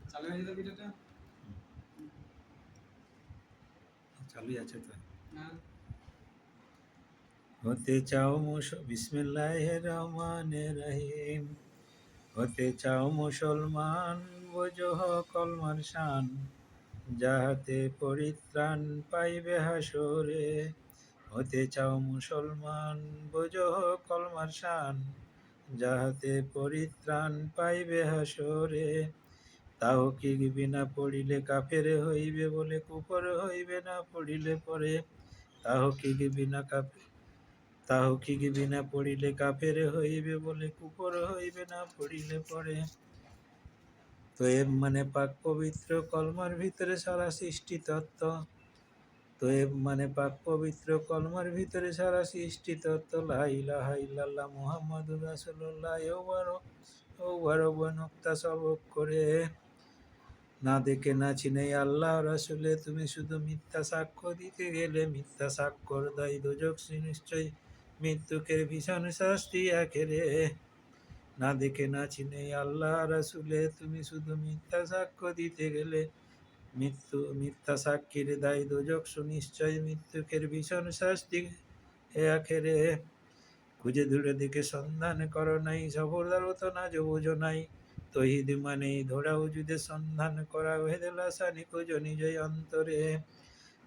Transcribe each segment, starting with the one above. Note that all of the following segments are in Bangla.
চালু হয়ে যেত ভিডিওটা। চালুই আছে তো। না হতে চাও বিসমিল্লাহির রহমানির রহিম। হতে চাও মুসলমান, বোঝো কলমার শান, যাহাতে পরিত্রাণ পাইবে হাসরে। হতে চাও মুসলমান, বোঝো কলমার শান, যাহাতে পরিত্রাণ পাইবে হাসরে। তাওহীদ বিনা পড়িলে কাফের হইবে বলে, কুফর হইবে না পড়িলে পরে। তাওহীদ বিনা পড়িলে কাফের হইবে বলে, কুফর হইবে না পড়িলে পরে। তয়েব মানে পাক পবিত্র, কলমার ভিতরে সারা সৃষ্টি তত্ত্ব। তয়েব মানে পাক পবিত্র, কলমার ভিতরে সারা সৃষ্টি তত্ত্ব। লা ইলাহা ইল্লাল্লাহ মুহাম্মাদুর রাসূলুল্লাহ। ও নুক্তা সবক করে। না দেখে না চিনে আল্লাহ রাসূলে, তুমি শুধু মিথ্যা সাক্ষ্য দিতে গেলে। মিথ্যা সাক্ষ্যর দায় দোজখ নিশ্চয়, মৃত্যুকের ভীষণ শাস্তি আখেরে। না দেখে না চিনে আল্লাহ রাসূলে, তুমি শুধু মিথ্যা সাক্ষ্য দিতে গেলে। মিথ্যা সাক্ষীর দায় দোজখ সুনিশ্চয়, মৃত্যুকের ভীষণ শাস্তি হে আখেরে। খুঁজে ধরে দেখে সন্ধান করো নাই, সফলতা না বোঝো নাই। তহিদ মানে ধরা উজুদের সন্ধান করা, ভেদেল আসানি খুঁজো নিজই অন্তরে।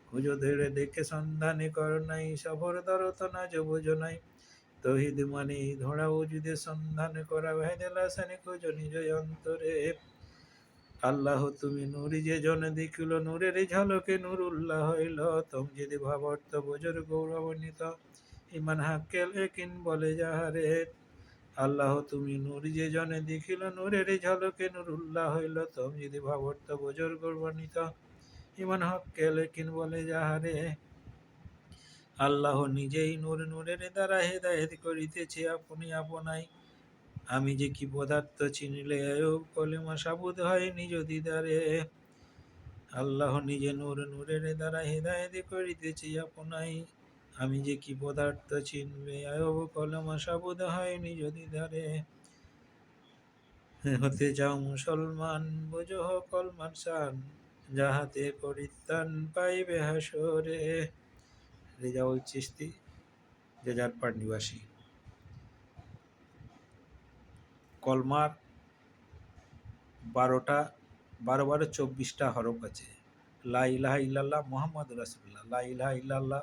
খুঁজো ধরে দেখে সন্ধান করো নাই, সফলতা না বোঝো নাই। তহিদ মানে ধরা উজুদের সন্ধান করা, ভেদেল আসানি খুঁজো নিজই অন্তরে। আল্লাহ তুমি নূর, যে জন দেখিল নূরের ঝলকে নুরুল্লাহ হইল। তোম যদি ভাবর্ত বোঝর গৌরবান্বিত, ইমান হাক্কেল একিন বলে যাহারে। আল্লাহ তুমি নূর, যে জনে দেখিল নূরের ঝলকে নুরুল্লাহ হইল। তোম যদি ভাবর্ত বোঝর গৌরবান্বিত, ইমান হাক্কেল একিন বলে যাহারে। আল্লাহ নিজেই নূর, নূরের দ্বারা হেদায়েত করিতেছে আপনি আপনাই। আমি যে কি পদার্থ চিনিলে কলেমা সাবুদ হয় নিজ দিদারে। আল্লাহ নিজে নূর, নূরের দ্বারা হেদায়েত করিতেছি আপনাই। আমি যে কি পদার্থ চিনবে আয়ব কলেমা সাবুদ হয় নিজ দিদারে। হতে যাও মুসলমান, বোঝো কলমার শান, যাহাতে পরিত্রাণ পাইবে হাসরে। রেজাউল চিশতি, জেজারপাড় নিবাসী। কলমার 12 হরফ আছে। লা ইলাহা ইল্লাল্লাহ মুহাম্মাদুর রাসূলুল্লাহ। লা ইলাহা ইল্লাল্লাহ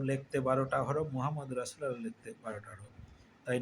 লিখতে 12টা হরফ, মুহাম্মাদুর রাসূলুল্লাহ লিখতে 12টা হরফ। তাই